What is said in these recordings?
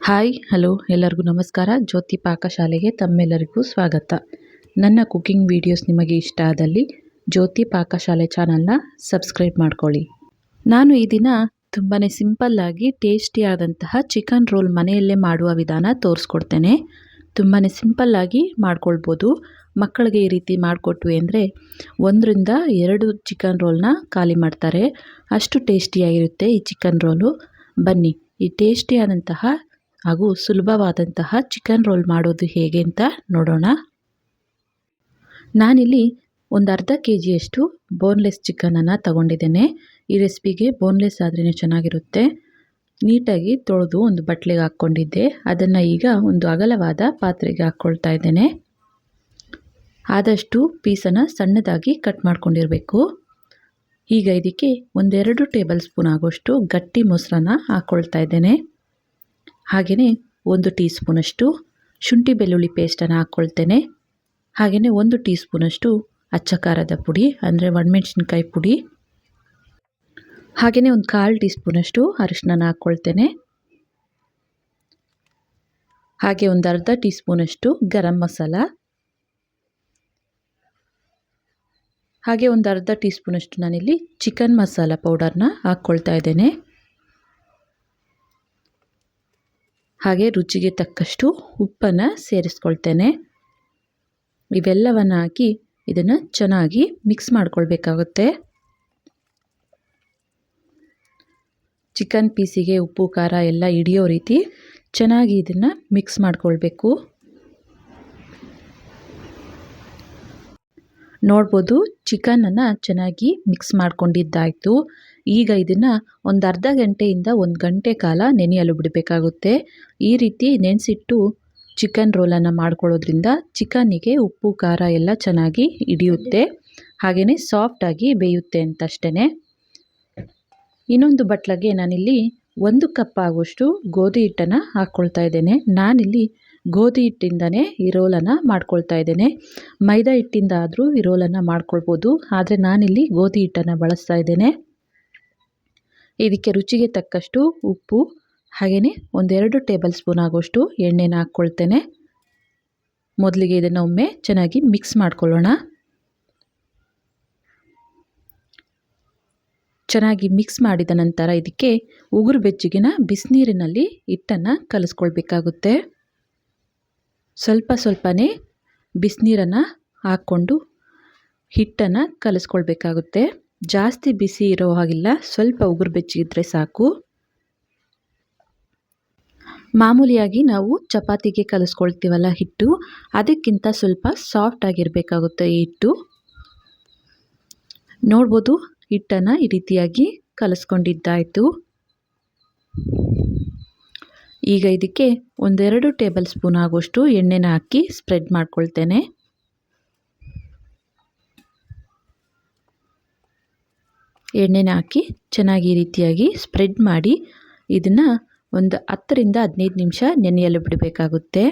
Hi hello ಎಲ್ಲರಿಗೂ ನಮಸ್ಕಾರ. ಜ್ಯೋತಿ ಪಾಕಶಾಲೆಗೆ ತಮ್ಮೆಲ್ಲರಿಗೂ ಸ್ವಾಗತ. ನನ್ನ ಕುಕಿಂಗ್ ವಿಡಿಯೋಸ್ ನಿಮಗೆ ಇಷ್ಟ ಆದಲ್ಲಿ ಜ್ಯೋತಿ ಪಾಕಶಾಲೆ ಚಾನಲ್ನ ಸಬ್ಸ್ಕ್ರೈಬ್ ಮಾಡ್ಕೊಳ್ಳಿ. ನಾನು ಈ ದಿನ ತುಂಬಾ ಸಿಂಪಲ್ಲಾಗಿ ಟೇಸ್ಟಿಯಾದಂತಹ ಚಿಕನ್ ರೋಲ್ ಮನೆಯಲ್ಲೇ ಮಾಡುವ ವಿಧಾನ ತೋರಿಸ್ಕೊಡ್ತೇನೆ. ತುಂಬಾ ಸಿಂಪಲ್ಲಾಗಿ ಮಾಡ್ಕೊಳ್ಬೋದು. ಮಕ್ಕಳಿಗೆ ಈ ರೀತಿ ಮಾಡಿಕೊಟ್ವಿ ಅಂದರೆ 1-2 ಚಿಕನ್ ರೋಲ್ನ ಖಾಲಿ ಮಾಡ್ತಾರೆ. ಅಷ್ಟು ಟೇಸ್ಟಿಯಾಗಿರುತ್ತೆ ಈ ಚಿಕನ್ ರೋಲು. ಬನ್ನಿ ಈ ಟೇಸ್ಟಿಯಾದಂತಹ ಹಾಗೂ ಸುಲಭವಾದಂತಹ ಚಿಕನ್ ರೋಲ್ ಮಾಡೋದು ಹೇಗೆ ಅಂತ ನೋಡೋಣ. ನಾನಿಲ್ಲಿ ಒಂದು ಅರ್ಧ ಕೆಜಿಯಷ್ಟು ಬೋನ್ಲೆಸ್ ಚಿಕನನ್ನು ತಗೊಂಡಿದ್ದೇನೆ. ಈ ರೆಸಿಪಿಗೆ ಬೋನ್ಲೆಸ್ ಆದ್ರೇ ಚೆನ್ನಾಗಿರುತ್ತೆ. ನೀಟಾಗಿ ತೊಳೆದು ಒಂದು ಬಟ್ಲಿಗೆ ಹಾಕ್ಕೊಂಡಿದ್ದೆ. ಅದನ್ನು ಈಗ ಒಂದು ಅಗಲವಾದ ಪಾತ್ರೆಗೆ ಹಾಕ್ಕೊಳ್ತಾ ಇದ್ದೇನೆ. ಆದಷ್ಟು ಪೀಸನ್ನು ಸಣ್ಣದಾಗಿ ಕಟ್ ಮಾಡ್ಕೊಂಡಿರಬೇಕು. ಈಗ ಇದಕ್ಕೆ 1-2 ಟೇಬಲ್ ಸ್ಪೂನ್ ಆಗೋಷ್ಟು ಗಟ್ಟಿ ಮೊಸರನ್ನ ಹಾಕ್ಕೊಳ್ತಾ ಇದ್ದೇನೆ. ಹಾಗೆಯೇ 1 ಟೀ ಸ್ಪೂನಷ್ಟು ಶುಂಠಿ ಬೆಳ್ಳುಳ್ಳಿ ಪೇಸ್ಟನ್ನು ಹಾಕ್ಕೊಳ್ತೇನೆ. ಹಾಗೆಯೇ 1 ಟೀ ಸ್ಪೂನಷ್ಟು ಅಚ್ಚ ಖಾರದ ಪುಡಿ ಅಂದರೆ ಒಣಮೆಣಸಿನ್ಕಾಯಿ ಪುಡಿ. ಹಾಗೆಯೇ 1/4 ಟೀ ಸ್ಪೂನಷ್ಟು ಅರಿಶಿನ ಹಾಕ್ಕೊಳ್ತೇನೆ. ಹಾಗೆ 1/2 ಟೀ ಸ್ಪೂನಷ್ಟು ಗರಂ ಮಸಾಲ. ಹಾಗೆ 1/2 ಟೀ ಸ್ಪೂನಷ್ಟು ನಾನಿಲ್ಲಿ ಚಿಕನ್ ಮಸಾಲ ಪೌಡರ್ನ ಹಾಕ್ಕೊಳ್ತಾ ಇದ್ದೇನೆ. ಹಾಗೆ ರುಚಿಗೆ ತಕ್ಕಷ್ಟು ಉಪ್ಪನ್ನು ಸೇರಿಸ್ಕೊಳ್ತೇನೆ. ಇವೆಲ್ಲವನ್ನು ಹಾಕಿ ಇದನ್ನು ಚೆನ್ನಾಗಿ ಮಿಕ್ಸ್ ಮಾಡ್ಕೊಳ್ಬೇಕಾಗುತ್ತೆ. ಚಿಕನ್ ಪೀಸಿಗೆ ಉಪ್ಪು ಖಾರ ಎಲ್ಲ ಹಿಡಿಯೋ ರೀತಿ ಚೆನ್ನಾಗಿ ಇದನ್ನು ಮಿಕ್ಸ್ ಮಾಡ್ಕೊಳ್ಬೇಕು. ನೋಡ್ಬೋದು ಚಿಕನನ್ನು ಚೆನ್ನಾಗಿ ಮಿಕ್ಸ್ ಮಾಡ್ಕೊಂಡಿದ್ದಾಯಿತು. ಈಗ ಇದನ್ನು ಒಂದು ಅರ್ಧ ಗಂಟೆಯಿಂದ 1 ಗಂಟೆ ಕಾಲ ನೆನೆಯಲು ಬಿಡಬೇಕಾಗುತ್ತೆ. ಈ ರೀತಿ ನೆನೆಸಿಟ್ಟು ಚಿಕನ್ ರೋಲನ್ನು ಮಾಡ್ಕೊಳ್ಳೋದ್ರಿಂದ ಚಿಕನ್ನಿಗೆ ಉಪ್ಪು ಖಾರ ಎಲ್ಲ ಚೆನ್ನಾಗಿ ಹಿಡಿಯುತ್ತೆ. ಹಾಗೆಯೇ ಸಾಫ್ಟಾಗಿ ಬೇಯುತ್ತೆ ಅಂತಷ್ಟೇ. ಇನ್ನೊಂದು ಬಟ್ಲಿಗೆ ನಾನಿಲ್ಲಿ 1 ಕಪ್ ಆಗುವಷ್ಟು ಗೋಧಿ ಹಿಟ್ಟನ್ನು ಹಾಕ್ಕೊಳ್ತಾ ಇದ್ದೇನೆ. ನಾನಿಲ್ಲಿ ಗೋಧಿ ಹಿಟ್ಟಿಂದನೇ ಈ ರೋಲನ್ನು ಮಾಡ್ಕೊಳ್ತಾ ಇದ್ದೇನೆ. ಮೈದಾ ಹಿಟ್ಟಿಂದ ಆದರೂ ಈ ರೋಲನ್ನು ಮಾಡ್ಕೊಳ್ಬೋದು, ಆದರೆ ನಾನಿಲ್ಲಿ ಗೋಧಿ ಹಿಟ್ಟನ್ನು ಬಳಸ್ತಾ ಇದ್ದೇನೆ. ಇದಕ್ಕೆ ರುಚಿಗೆ ತಕ್ಕಷ್ಟು ಉಪ್ಪು ಹಾಗೆಯೇ 1-2 ಟೇಬಲ್ ಸ್ಪೂನ್ ಆಗುವಷ್ಟು ಎಣ್ಣೆನ ಹಾಕ್ಕೊಳ್ತೇನೆ. ಮೊದಲಿಗೆ ಇದನ್ನು ಒಮ್ಮೆ ಚೆನ್ನಾಗಿ ಮಿಕ್ಸ್ ಮಾಡ್ಕೊಳ್ಳೋಣ. ಚೆನ್ನಾಗಿ ಮಿಕ್ಸ್ ಮಾಡಿದ ನಂತರ ಇದಕ್ಕೆ ಉಗುರು ಬೆಚ್ಚಗಿನ ಬಿಸಿನೀರಿನಲ್ಲಿ ಹಿಟ್ಟನ್ನು ಕಲಿಸ್ಕೊಳ್ಬೇಕಾಗುತ್ತೆ. ಸ್ವಲ್ಪನೇ ಬಿಸಿನೀರನ್ನು ಹಾಕ್ಕೊಂಡು ಹಿಟ್ಟನ್ನು ಕಲಿಸ್ಕೊಳ್ಬೇಕಾಗುತ್ತೆ. ಜಾಸ್ತಿ ಬಿಸಿ ಇರೋ ಹಾಗಿಲ್ಲ, ಸ್ವಲ್ಪ ಉಗುರು ಬೆಚ್ಚಗಿದ್ರೆ ಸಾಕು. ಮಾಮೂಲಿಯಾಗಿ ನಾವು ಚಪಾತಿಗೆ ಕಲಿಸ್ಕೊಳ್ತೀವಲ್ಲ ಹಿಟ್ಟು, ಅದಕ್ಕಿಂತ ಸ್ವಲ್ಪ ಸಾಫ್ಟ್ ಆಗಿರಬೇಕಾಗುತ್ತೆ ಈ ಹಿಟ್ಟು. ನೋಡ್ಬೋದು ಹಿಟ್ಟನ್ನು ಈ ರೀತಿಯಾಗಿ ಕಲಿಸ್ಕೊಂಡಿದ್ದಾಯಿತು. ಈಗ ಇದಕ್ಕೆ 1-2 ಟೇಬಲ್ ಸ್ಪೂನ್ ಆಗುವಷ್ಟು ಎಣ್ಣೆನ ಹಾಕಿ ಸ್ಪ್ರೆಡ್ ಮಾಡ್ಕೊಳ್ತೇನೆ. ಎಣ್ಣೆನ ಹಾಕಿ ಚೆನ್ನಾಗಿ ಈ ರೀತಿಯಾಗಿ ಸ್ಪ್ರೆಡ್ ಮಾಡಿ ಇದನ್ನು ಒಂದು 10-15 ನಿಮಿಷ ನೆನೆಯಲು ಬಿಡಬೇಕಾಗುತ್ತೆ.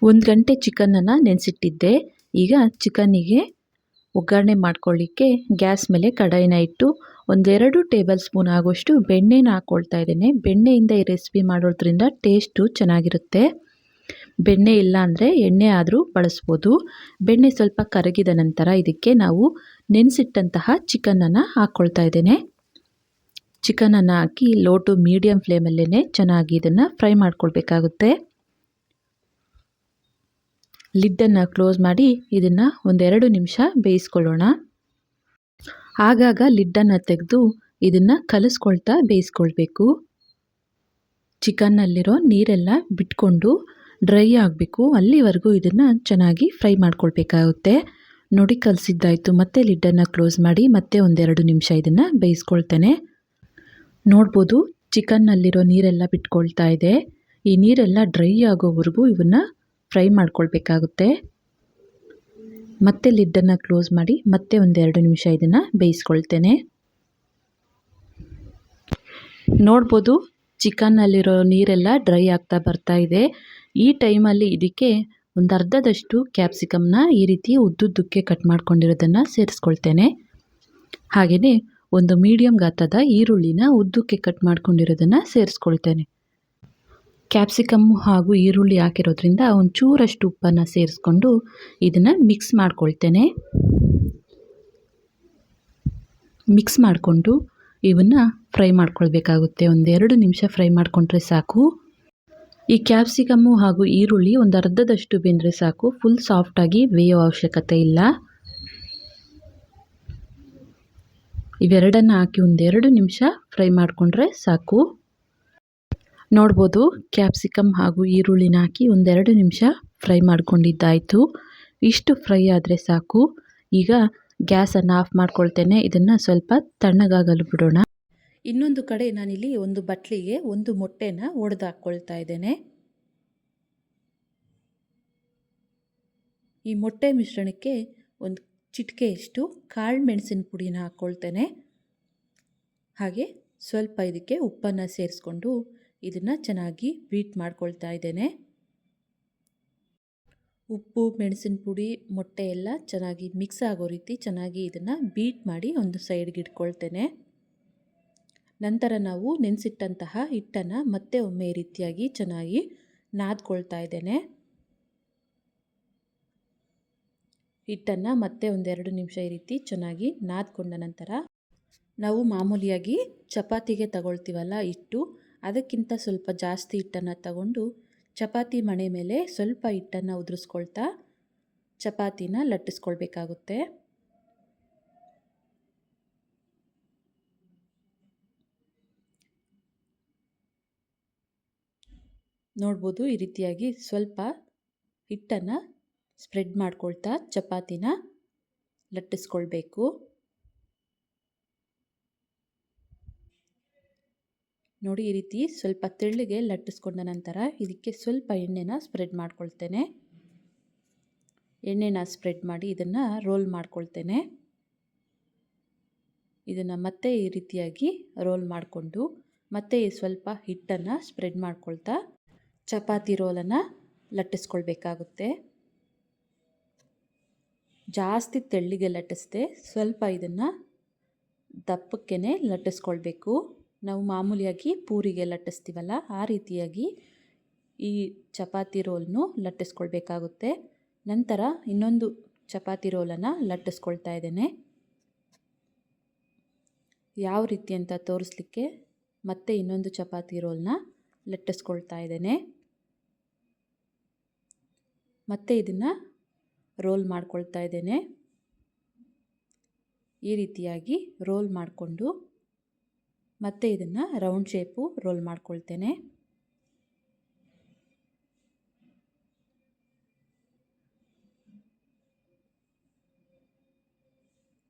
1 ಗಂಟೆ ಚಿಕನನ್ನು ನೆನೆಸಿಟ್ಟಿದ್ದೆ. ಈಗ ಚಿಕನ್ನಿಗೆ ಒಗ್ಗರಣೆ ಮಾಡ್ಕೊಳ್ಳಿಕ್ಕೆ ಗ್ಯಾಸ್ ಮೇಲೆ ಕಡಾಯಿನ ಇಟ್ಟು 1-2 ಟೇಬಲ್ ಸ್ಪೂನ್ ಆಗುವಷ್ಟು ಬೆಣ್ಣೆನ ಹಾಕ್ಕೊಳ್ತಾ ಇದ್ದೇನೆ. ಬೆಣ್ಣೆಯಿಂದ ಈ ರೆಸಿಪಿ ಮಾಡೋದ್ರಿಂದ ಟೇಸ್ಟು ಚೆನ್ನಾಗಿರುತ್ತೆ. ಬೆಣ್ಣೆ ಇಲ್ಲ ಅಂದರೆ ಎಣ್ಣೆ ಆದರೂ ಬಳಸ್ಬೋದು. ಬೆಣ್ಣೆ ಸ್ವಲ್ಪ ಕರಗಿದ ನಂತರ ಇದಕ್ಕೆ ನಾವು ನೆನೆಸಿಟ್ಟಂತಹ ಚಿಕನನ್ನು ಹಾಕ್ಕೊಳ್ತಾ ಇದ್ದೇನೆ. ಚಿಕನನ್ನು ಹಾಕಿ ಲೋ ಟು ಮೀಡಿಯಮ್ ಫ್ಲೇಮಲ್ಲೇ ಚೆನ್ನಾಗಿ ಇದನ್ನು ಫ್ರೈ ಮಾಡ್ಕೊಳ್ಬೇಕಾಗುತ್ತೆ. ಲಿಡ್ಡನ್ನು ಕ್ಲೋಸ್ ಮಾಡಿ ಇದನ್ನು 1-2 ನಿಮಿಷ ಬೇಯಿಸ್ಕೊಳ್ಳೋಣ. ಆಗಾಗ ಲಿಡ್ಡನ್ನು ತೆಗೆದು ಇದನ್ನು ಕಲಿಸ್ಕೊಳ್ತಾ ಬೇಯಿಸ್ಕೊಳ್ಬೇಕು. ಚಿಕನ್ನಲ್ಲಿರೋ ನೀರೆಲ್ಲ ಬಿಟ್ಕೊಂಡು ಡ್ರೈ ಆಗಬೇಕು, ಅಲ್ಲಿವರೆಗೂ ಇದನ್ನು ಚೆನ್ನಾಗಿ ಫ್ರೈ ಮಾಡ್ಕೊಳ್ಬೇಕಾಗುತ್ತೆ. ನೋಡಿ ಕಲಸಿದ್ದಾಯಿತು. ಮತ್ತೆ ಲಿಡ್ಡನ್ನು ಕ್ಲೋಸ್ ಮಾಡಿ ಮತ್ತೆ 1-2 ನಿಮಿಷ ಇದನ್ನು ಬೇಯಿಸ್ಕೊಳ್ತೇನೆ. ನೋಡ್ಬೋದು ಚಿಕನ್ನಲ್ಲಿರೋ ನೀರೆಲ್ಲ ಬಿಟ್ಕೊಳ್ತಾ ಇದೆ. ಈ ನೀರೆಲ್ಲ ಡ್ರೈ ಆಗೋವರೆಗೂ ಇವನ್ನ ಫ್ರೈ ಮಾಡ್ಕೊಳ್ಬೇಕಾಗುತ್ತೆ. ಮತ್ತೆ ಲಿಡ್ಡನ್ನು ಕ್ಲೋಸ್ ಮಾಡಿ ಮತ್ತೆ 1-2 ನಿಮಿಷ ಇದನ್ನು ಬೇಯಿಸ್ಕೊಳ್ತೇನೆ. ನೋಡ್ಬೋದು ಚಿಕನ್ನಲ್ಲಿರೋ ನೀರೆಲ್ಲ ಡ್ರೈ ಆಗ್ತಾ ಬರ್ತಾ ಇದೆ. ಈ ಟೈಮಲ್ಲಿ ಇದಕ್ಕೆ ಒಂದು ಅರ್ಧದಷ್ಟು ಕ್ಯಾಪ್ಸಿಕಮ್ನ ಈ ರೀತಿ ಉದ್ದುದ್ದಕ್ಕೆ ಕಟ್ ಮಾಡ್ಕೊಂಡಿರೋದನ್ನು ಸೇರಿಸ್ಕೊಳ್ತೇನೆ. ಹಾಗೆಯೇ ಒಂದು ಮೀಡಿಯಮ್ ಗಾತ್ರದ ಈರುಳ್ಳಿನ ಉದ್ದಕ್ಕೆ ಕಟ್ ಮಾಡ್ಕೊಂಡಿರೋದನ್ನು ಸೇರಿಸ್ಕೊಳ್ತೇನೆ. ಕ್ಯಾಪ್ಸಿಕಮ್ಮು ಹಾಗೂ ಈರುಳ್ಳಿ ಹಾಕಿರೋದ್ರಿಂದ ಒಂಚೂರಷ್ಟು ಉಪ್ಪನ್ನು ಸೇರಿಸ್ಕೊಂಡು ಇದನ್ನು ಮಿಕ್ಸ್ ಮಾಡ್ಕೊಳ್ತೇನೆ. ಮಿಕ್ಸ್ ಮಾಡಿಕೊಂಡು ಇವನ್ನ ಫ್ರೈ ಮಾಡ್ಕೊಳ್ಬೇಕಾಗುತ್ತೆ. 1-2 ನಿಮಿಷ ಫ್ರೈ ಮಾಡಿಕೊಂಡ್ರೆ ಸಾಕು. ಈ ಕ್ಯಾಪ್ಸಿಕಮ್ಮು ಹಾಗೂ ಈರುಳ್ಳಿ ಒಂದು ಅರ್ಧದಷ್ಟು ಬೆಂದರೆ ಸಾಕು. ಫುಲ್ ಸಾಫ್ಟಾಗಿ ಬೇಯೋ ಅವಶ್ಯಕತೆ ಇಲ್ಲ. ಇವೆರಡನ್ನು ಹಾಕಿ 1-2 ನಿಮಿಷ ಫ್ರೈ ಮಾಡಿಕೊಂಡ್ರೆ ಸಾಕು. ನೋಡ್ಬೋದು, ಕ್ಯಾಪ್ಸಿಕಮ್ ಹಾಗೂ ಈರುಳ್ಳಿನ ಹಾಕಿ 1-2 ನಿಮಿಷ ಫ್ರೈ ಮಾಡ್ಕೊಂಡಿದ್ದಾಯಿತು. ಇಷ್ಟು ಫ್ರೈ ಆದರೆ ಸಾಕು. ಈಗ ಗ್ಯಾಸನ್ನು ಆಫ್ ಮಾಡ್ಕೊಳ್ತೇನೆ. ಇದನ್ನು ಸ್ವಲ್ಪ ತಣ್ಣಗಾಗಲು ಬಿಡೋಣ. ಇನ್ನೊಂದು ಕಡೆ ನಾನಿಲ್ಲಿ ಒಂದು ಬಟ್ಲಿಗೆ 1 ಮೊಟ್ಟೆನ ಒಡೆದು ಹಾಕ್ಕೊಳ್ತಾ ಇದ್ದೇನೆ. ಈ ಮೊಟ್ಟೆ ಮಿಶ್ರಣಕ್ಕೆ ಒಂದು ಚಿಟಿಕೆಯಷ್ಟು ಕಾಳು ಮೆಣಸಿನ ಪುಡಿನ ಹಾಕ್ಕೊಳ್ತೇನೆ. ಹಾಗೆ ಸ್ವಲ್ಪ ಇದಕ್ಕೆ ಉಪ್ಪನ್ನು ಸೇರಿಸ್ಕೊಂಡು ಇದನ್ನು ಚೆನ್ನಾಗಿ ಬೀಟ್ ಮಾಡ್ಕೊಳ್ತಾ ಇದ್ದೇನೆ. ಉಪ್ಪು, ಮೆಣಸಿನ ಪುಡಿ, ಮೊಟ್ಟೆ ಎಲ್ಲ ಚೆನ್ನಾಗಿ ಮಿಕ್ಸ್ ಆಗೋ ರೀತಿ ಚೆನ್ನಾಗಿ ಇದನ್ನು ಬೀಟ್ ಮಾಡಿ ಒಂದು ಸೈಡ್ಗೆ ಇಟ್ಕೊಳ್ತೇನೆ. ನಂತರ ನಾವು ನೆನೆಸಿಟ್ಟಂತಹ ಹಿಟ್ಟನ್ನು ಮತ್ತೆ ಒಮ್ಮೆ ಈ ರೀತಿಯಾಗಿ ಚೆನ್ನಾಗಿ ನಾದ್ಕೊಳ್ತಾ ಇದ್ದೇನೆ. ಹಿಟ್ಟನ್ನು ಮತ್ತೆ 1-2 ನಿಮಿಷ ಈ ರೀತಿ ಚೆನ್ನಾಗಿ ನಾದ್ಕೊಂಡ ನಂತರ ನಾವು ಮಾಮೂಲಿಯಾಗಿ ಚಪಾತಿಗೆ ತಗೊಳ್ತೀವಲ್ಲ ಹಿಟ್ಟು, ಅದಕ್ಕಿಂತ ಸ್ವಲ್ಪ ಜಾಸ್ತಿ ಹಿಟ್ಟನ್ನು ತಗೊಂಡು ಚಪಾತಿ ಮಣೆ ಮೇಲೆ ಸ್ವಲ್ಪ ಹಿಟ್ಟನ್ನು ಉದುರಿಸ್ಕೊಳ್ತಾ ಚಪಾತಿನ ಲಟ್ಟಿಸ್ಕೊಳ್ಬೇಕಾಗುತ್ತೆ. ನೋಡ್ಬೋದು, ಈ ರೀತಿಯಾಗಿ ಸ್ವಲ್ಪ ಹಿಟ್ಟನ್ನು ಸ್ಪ್ರೆಡ್ ಮಾಡ್ಕೊಳ್ತಾ ಚಪಾತಿನ ಲಟ್ಟಿಸ್ಕೊಳ್ಬೇಕು. ನೋಡಿ, ಈ ರೀತಿ ಸ್ವಲ್ಪ ತೆಳ್ಳಗೆ ಲಟ್ಟಿಸ್ಕೊಂಡ ನಂತರ ಇದಕ್ಕೆ ಸ್ವಲ್ಪ ಎಣ್ಣೆನ ಸ್ಪ್ರೆಡ್ ಮಾಡ್ಕೊಳ್ತೇನೆ. ಎಣ್ಣೆನ ಸ್ಪ್ರೆಡ್ ಮಾಡಿ ಇದನ್ನು ರೋಲ್ ಮಾಡ್ಕೊಳ್ತೇನೆ. ಇದನ್ನು ಮತ್ತೆ ಈ ರೀತಿಯಾಗಿ ರೋಲ್ ಮಾಡಿಕೊಂಡು ಮತ್ತೆ ಸ್ವಲ್ಪ ಹಿಟ್ಟನ್ನು ಸ್ಪ್ರೆಡ್ ಮಾಡ್ಕೊಳ್ತಾ ಚಪಾತಿ ರೋಲನ್ನು ಲಟ್ಟಿಸ್ಕೊಳ್ಬೇಕಾಗುತ್ತೆ. ಜಾಸ್ತಿ ತೆಳ್ಳಿಗೆ ಲಟ್ಟಿಸದೆ ಸ್ವಲ್ಪ ಇದನ್ನು ದಪ್ಪಕ್ಕೆ ಲಟ್ಟಿಸ್ಕೊಳ್ಬೇಕು. ನಾವು ಮಾಮೂಲಿಯಾಗಿ ಪೂರಿಗೆ ಲಟ್ಟಿಸ್ತೀವಲ್ಲ ಆ ರೀತಿಯಾಗಿ ಈ ಚಪಾತಿ ರೋಲ್ನು ಲಟ್ಟಿಸ್ಕೊಳ್ಬೇಕಾಗುತ್ತೆ. ನಂತರ ಇನ್ನೊಂದು ಚಪಾತಿ ರೋಲನ್ನು ಲಟ್ಟಿಸ್ಕೊಳ್ತಾ ಇದ್ದೇನೆ. ಯಾವ ರೀತಿ ಅಂತ ತೋರಿಸ್ಲಿಕ್ಕೆ ಮತ್ತೆ ಇನ್ನೊಂದು ಚಪಾತಿ ರೋಲ್ನ ಲಟ್ಟಿಸ್ಕೊಳ್ತಾ ಇದ್ದೇನೆ. ಮತ್ತೆ ಇದನ್ನು ರೋಲ್ ಮಾಡ್ಕೊಳ್ತಾ ಇದ್ದೇನೆ. ಈ ರೀತಿಯಾಗಿ ರೋಲ್ ಮಾಡಿಕೊಂಡು ಮತ್ತೆ ಇದನ್ನು ರೌಂಡ್ ಶೇಪು ರೋಲ್ ಮಾಡ್ಕೊಳ್ತೇನೆ.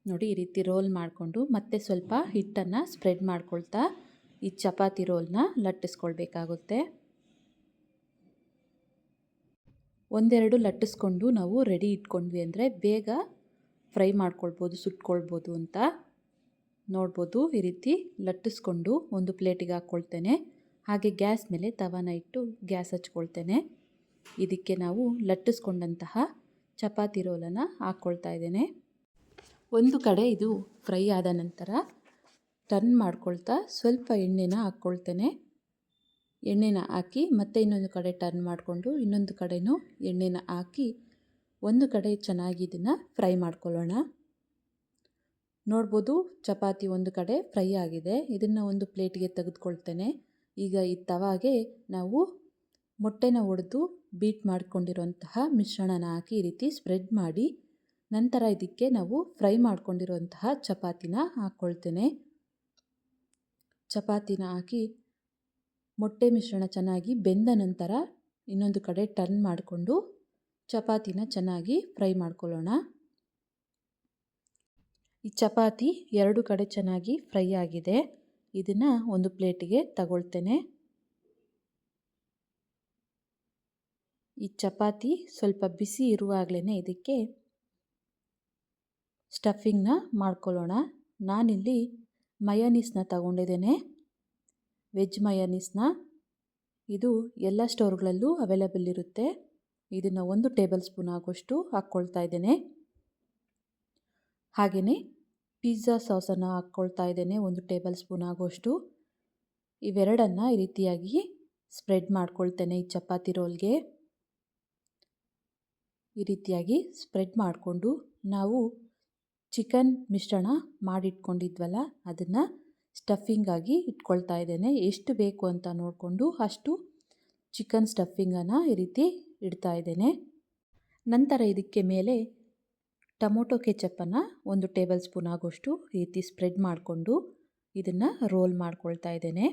ನೋಡಿ, ಈ ರೀತಿ ರೋಲ್ ಮಾಡಿಕೊಂಡು ಮತ್ತೆ ಸ್ವಲ್ಪ ಹಿಟ್ಟನ್ನು ಸ್ಪ್ರೆಡ್ ಮಾಡ್ಕೊಳ್ತಾ ಈ ಚಪಾತಿ ರೋಲ್ನ ಲಟ್ಟಿಸ್ಕೊಳ್ಬೇಕಾಗುತ್ತೆ. 1-2 ಲಟ್ಟಿಸ್ಕೊಂಡು ನಾವು ರೆಡಿ ಇಟ್ಕೊಂಡ್ವಿ ಅಂದರೆ ಬೇಗ ಫ್ರೈ ಮಾಡ್ಕೊಳ್ಬೋದು, ಸುಟ್ಕೊಳ್ಬೋದು ಅಂತ. ನೋಡ್ಬೋದು, ಈ ರೀತಿ ಲಟ್ಟಿಸ್ಕೊಂಡು ಒಂದು ಪ್ಲೇಟಿಗೆ ಹಾಕ್ಕೊಳ್ತೇನೆ. ಹಾಗೆ ಗ್ಯಾಸ್ ಮೇಲೆ ತವಾನ ಇಟ್ಟು ಗ್ಯಾಸ್ ಹಚ್ಕೊಳ್ತೇನೆ. ಇದಕ್ಕೆ ನಾವು ಲಟ್ಟಿಸ್ಕೊಂಡಂತಹ ಚಪಾತಿ ರೋಲನ್ನು ಹಾಕ್ಕೊಳ್ತಾ ಇದ್ದೇನೆ. ಒಂದು ಕಡೆ ಇದು ಫ್ರೈ ಆದ ನಂತರ ಟರ್ನ್ ಮಾಡ್ಕೊಳ್ತಾ ಸ್ವಲ್ಪ ಎಣ್ಣೆನ ಹಾಕ್ಕೊಳ್ತೇನೆ. ಎಣ್ಣೆನ ಹಾಕಿ ಮತ್ತೆ ಇನ್ನೊಂದು ಕಡೆ ಟರ್ನ್ ಮಾಡಿಕೊಂಡು ಇನ್ನೊಂದು ಕಡೆನೂ ಎಣ್ಣೆನ ಹಾಕಿ ಒಂದು ಕಡೆ ಚೆನ್ನಾಗಿ ಇದನ್ನು ಫ್ರೈ ಮಾಡ್ಕೊಳ್ಳೋಣ. ನೋಡ್ಬೋದು, ಚಪಾತಿ ಒಂದು ಕಡೆ ಫ್ರೈ ಆಗಿದೆ. ಇದನ್ನು ಒಂದು ಪ್ಲೇಟಿಗೆ ತೆಗೆದುಕೊಳ್ತೇನೆ. ಈಗ ಈ ತವಾಗೆ ನಾವು ಮೊಟ್ಟೆನ ಒಡೆದು ಬೀಟ್ ಮಾಡಿಕೊಂಡಿರುವಂತಹ ಮಿಶ್ರಣನ ಹಾಕಿ ಈ ರೀತಿ ಸ್ಪ್ರೆಡ್ ಮಾಡಿ ನಂತರ ಇದಕ್ಕೆ ನಾವು ಫ್ರೈ ಮಾಡ್ಕೊಂಡಿರುವಂತಹ ಚಪಾತಿನ ಹಾಕ್ಕೊಳ್ತೇನೆ. ಚಪಾತಿನ ಹಾಕಿ ಮೊಟ್ಟೆ ಮಿಶ್ರಣ ಚೆನ್ನಾಗಿ ಬೆಂದ ನಂತರ ಇನ್ನೊಂದು ಕಡೆ ಟರ್ನ್ ಮಾಡಿಕೊಂಡು ಚಪಾತಿನ ಚೆನ್ನಾಗಿ ಫ್ರೈ ಮಾಡ್ಕೊಳ್ಳೋಣ. ಈ ಚಪಾತಿ 2 ಕಡೆ ಚೆನ್ನಾಗಿ ಫ್ರೈ ಆಗಿದೆ. ಇದನ್ನು ಒಂದು ಪ್ಲೇಟಿಗೆ ತಗೊಳ್ತೇನೆ. ಈ ಚಪಾತಿ ಸ್ವಲ್ಪ ಬಿಸಿ ಇರುವಾಗಲೇ ಇದಕ್ಕೆ ಸ್ಟಫಿಂಗ್ನ ಮಾಡ್ಕೊಳ್ಳೋಣ. ನಾನಿಲ್ಲಿ ಮಯೋನೀಸ್ನ ತಗೊಂಡಿದ್ದೇನೆ, ವೆಜ್ ಮಯೋನೀಸ್ನ. ಇದು ಎಲ್ಲ ಸ್ಟೋರ್ಗಳಲ್ಲೂ ಅವೈಲೇಬಲ್ ಇರುತ್ತೆ. ಇದನ್ನು 1 ಟೇಬಲ್ ಸ್ಪೂನ್ ಆಗೋಷ್ಟು ಹಾಕ್ಕೊಳ್ತಾ ಇದ್ದೇನೆ. ಹಾಗೆಯೇ ಪಿಜ್ಜಾ ಸಾಸನ್ನು ಹಾಕ್ಕೊಳ್ತಾ ಇದ್ದೇನೆ 1 ಟೇಬಲ್ ಸ್ಪೂನ್ ಆಗೋಷ್ಟು. ಇವೆರಡನ್ನು ಈ ರೀತಿಯಾಗಿ ಸ್ಪ್ರೆಡ್ ಮಾಡ್ಕೊಳ್ತೇನೆ ಈ ಚಪಾತಿ ರೋಲ್ಗೆ. ಈ ರೀತಿಯಾಗಿ ಸ್ಪ್ರೆಡ್ ಮಾಡಿಕೊಂಡು ನಾವು ಚಿಕನ್ ಮಿಶ್ರಣ ಮಾಡಿಟ್ಕೊಂಡಿದ್ವಲ್ಲ ಅದನ್ನು ಸ್ಟಫಿಂಗಾಗಿ ಇಟ್ಕೊಳ್ತಾ ಇದ್ದೇನೆ. ಎಷ್ಟು ಬೇಕು ಅಂತ ನೋಡಿಕೊಂಡು ಅಷ್ಟು ಚಿಕನ್ ಸ್ಟಫಿಂಗನ್ನು ಈ ರೀತಿ ಇಡ್ತಾ ಇದ್ದೇನೆ. ನಂತರ ಇದಕ್ಕೆ ಮೇಲೆ ಟೊಮೊಟೊ ಕೆಚಪ್ಪನ್ನು 1 ಟೇಬಲ್ ಸ್ಪೂನ್ ಆಗೋಷ್ಟು ಈ ರೀತಿ ಸ್ಪ್ರೆಡ್ ಮಾಡಿಕೊಂಡು ಇದನ್ನು ರೋಲ್ ಮಾಡ್ಕೊಳ್ತಾ ಇದ್ದೇನೆ.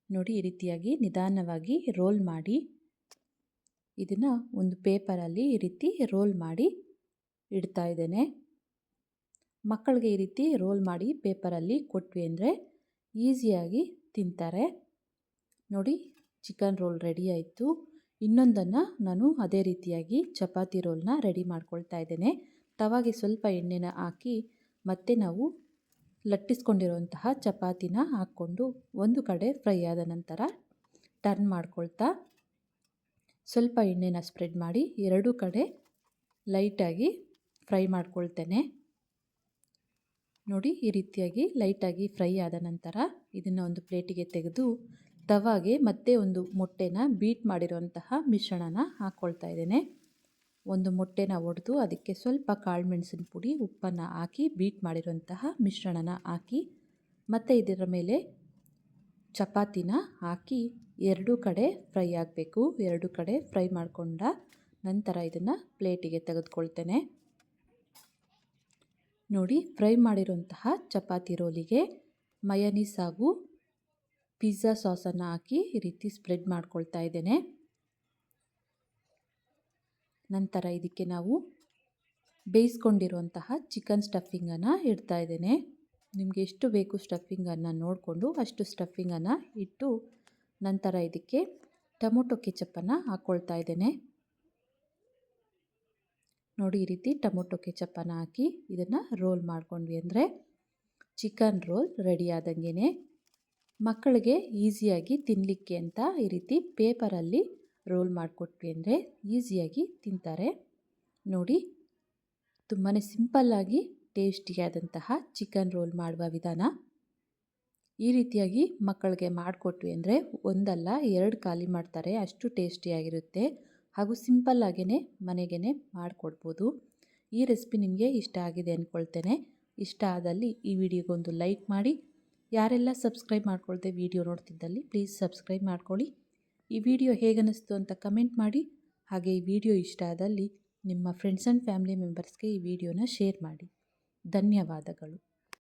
ನೋಡಿ, ಈ ರೀತಿಯಾಗಿ ನಿಧಾನವಾಗಿ ರೋಲ್ ಮಾಡಿ ಇದನ್ನು ಒಂದು ಪೇಪರಲ್ಲಿ ಈ ರೀತಿ ರೋಲ್ ಮಾಡಿ ಇಡ್ತಾ ಇದ್ದೇನೆ. ಮಕ್ಕಳಿಗೆ ಈ ರೀತಿ ರೋಲ್ ಮಾಡಿ ಪೇಪರಲ್ಲಿ ಕೊಟ್ವಿ ಅಂದರೆ ಈಸಿಯಾಗಿ ತಿಂತಾರೆ. ನೋಡಿ, ಚಿಕನ್ ರೋಲ್ ರೆಡಿ ಆಯಿತು. ಇನ್ನೊಂದನ್ನು ನಾನು ಅದೇ ರೀತಿಯಾಗಿ ಚಪಾತಿ ರೋಲ್ನ ರೆಡಿ ಮಾಡ್ಕೊಳ್ತಾ ಇದ್ದೇನೆ. ತವಾಗೆ ಸ್ವಲ್ಪ ಎಣ್ಣೆನ ಹಾಕಿ ಮತ್ತೆ ನಾವು ಲಟ್ಟಿಸ್ಕೊಂಡಿರುವಂತಹ ಚಪಾತಿನ ಹಾಕ್ಕೊಂಡು ಒಂದು ಕಡೆ ಫ್ರೈ ಆದ ನಂತರ ಟರ್ನ್ ಮಾಡ್ಕೊಳ್ತಾ ಸ್ವಲ್ಪ ಎಣ್ಣೆನ ಸ್ಪ್ರೆಡ್ ಮಾಡಿ ಎರಡೂ ಕಡೆ ಲೈಟಾಗಿ ಫ್ರೈ ಮಾಡ್ಕೊಳ್ತೇನೆ. ನೋಡಿ, ಈ ರೀತಿಯಾಗಿ ಲೈಟಾಗಿ ಫ್ರೈ ಆದ ನಂತರ ಇದನ್ನು ಒಂದು ಪ್ಲೇಟಿಗೆ ತೆಗೆದು ತವಾಗೆ ಮತ್ತೆ ಒಂದು ಮೊಟ್ಟೆನ ಬೀಟ್ ಮಾಡಿರುವಂತಹ ಮಿಶ್ರಣನ ಹಾಕ್ಕೊಳ್ತಾ ಇದ್ದೇನೆ. ಒಂದು ಮೊಟ್ಟೆನ ಒಡೆದು ಅದಕ್ಕೆ ಸ್ವಲ್ಪ ಕಾಳುಮೆಣಸಿನ ಪುಡಿ ಉಪ್ಪನ್ನು ಹಾಕಿ ಬೀಟ್ ಮಾಡಿರುವಂತಹ ಮಿಶ್ರಣನ ಹಾಕಿ ಮತ್ತು ಇದರ ಮೇಲೆ ಚಪಾತಿನ ಹಾಕಿ ಎರಡೂ ಕಡೆ ಫ್ರೈ ಆಗಬೇಕು. ಎರಡೂ ಕಡೆ ಫ್ರೈ ಮಾಡಿಕೊಂಡ ನಂತರ ಇದನ್ನು ಪ್ಲೇಟಿಗೆ ತೆಗೆದುಕೊಳ್ತೇನೆ. ನೋಡಿ, ಫ್ರೈ ಮಾಡಿರುವಂತಹ ಚಪಾತಿ ರೋಲಿಗೆ ಮಯನೀಸ್ ಹಾಗೂ ಪಿಜ್ಜಾ ಸಾಸನ್ನು ಹಾಕಿ ಈ ರೀತಿ ಸ್ಪ್ರೆಡ್ ಮಾಡ್ಕೊಳ್ತಾ ಇದ್ದೇನೆ. ನಂತರ ಇದಕ್ಕೆ ನಾವು ಬೇಯಿಸ್ಕೊಂಡಿರುವಂತಹ ಚಿಕನ್ ಸ್ಟಫಿಂಗನ್ನು ಇಡ್ತಾ ಇದ್ದೇನೆ. ನಿಮಗೆ ಎಷ್ಟು ಬೇಕು ಸ್ಟಫಿಂಗನ್ನು ನೋಡಿಕೊಂಡು ಅಷ್ಟು ಸ್ಟಫಿಂಗನ್ನು ಇಟ್ಟು ನಂತರ ಇದಕ್ಕೆ ಟೊಮೊಟೊ ಕೆಚಪ್ಪನ್ನು ಹಾಕ್ಕೊಳ್ತಾ ಇದ್ದೇನೆ. ನೋಡಿ, ಈ ರೀತಿ ಟೊಮೊಟೊ ಕೆಚಪ್ಪನ್ನು ಹಾಕಿ ಇದನ್ನು ರೋಲ್ ಮಾಡ್ಕೊಂಡ್ವಿ ಅಂದರೆ ಚಿಕನ್ ರೋಲ್ ರೆಡಿ ಆದಂಗೆ. ಮಕ್ಕಳಿಗೆ ಈಸಿಯಾಗಿ ತಿನ್ನಲಿಕ್ಕೆ ಅಂತ ಈ ರೀತಿ ಪೇಪರಲ್ಲಿ ರೋಲ್ ಮಾಡಿಕೊಟ್ವಿ ಅಂದರೆ ಈಸಿಯಾಗಿ ತಿಂತಾರೆ. ನೋಡಿ, ತುಂಬಾ ಸಿಂಪಲ್ಲಾಗಿ ಟೇಸ್ಟಿಯಾದಂತಹ ಚಿಕನ್ ರೋಲ್ ಮಾಡುವ ವಿಧಾನ. ಈ ರೀತಿಯಾಗಿ ಮಕ್ಕಳಿಗೆ ಮಾಡಿಕೊಟ್ವಿ ಅಂದರೆ ಒಂದಲ್ಲ 2 ಖಾಲಿ ಮಾಡ್ತಾರೆ, ಅಷ್ಟು ಟೇಸ್ಟಿಯಾಗಿರುತ್ತೆ ಹಾಗೂ ಸಿಂಪಲ್ಲಾಗೇ ಮನೆಗೇ ಮಾಡಿಕೊಡ್ಬೋದು. ಈ ರೆಸಿಪಿ ನಿಮಗೆ ಇಷ್ಟ ಆಗಿದೆ ಅಂದ್ಕೊಳ್ತೇನೆ. ಇಷ್ಟ ಆದಲ್ಲಿ ಈ ವಿಡಿಯೋಗೊಂದು ಲೈಕ್ ಮಾಡಿ. ಯಾರೆಲ್ಲ ಸಬ್ಸ್ಕ್ರೈಬ್ ಮಾಡ್ಕೊಳ್ದೆ ವಿಡಿಯೋ ನೋಡ್ತಿದ್ದಲ್ಲಿ ಪ್ಲೀಸ್ ಸಬ್ಸ್ಕ್ರೈಬ್ ಮಾಡ್ಕೊಳ್ಳಿ. ಈ ವಿಡಿಯೋ ಹೇಗನ್ನಿಸ್ತು ಅಂತ ಕಮೆಂಟ್ ಮಾಡಿ. ಹಾಗೆ ಈ ವಿಡಿಯೋ ಇಷ್ಟ ಆದಲ್ಲಿ ನಿಮ್ಮ ಫ್ರೆಂಡ್ಸ್ ಆ್ಯಂಡ್ ಫ್ಯಾಮಿಲಿ ಮೆಂಬರ್ಸ್ಗೆ ಈ ವಿಡಿಯೋನ ಶೇರ್ ಮಾಡಿ. ಧನ್ಯವಾದಗಳು.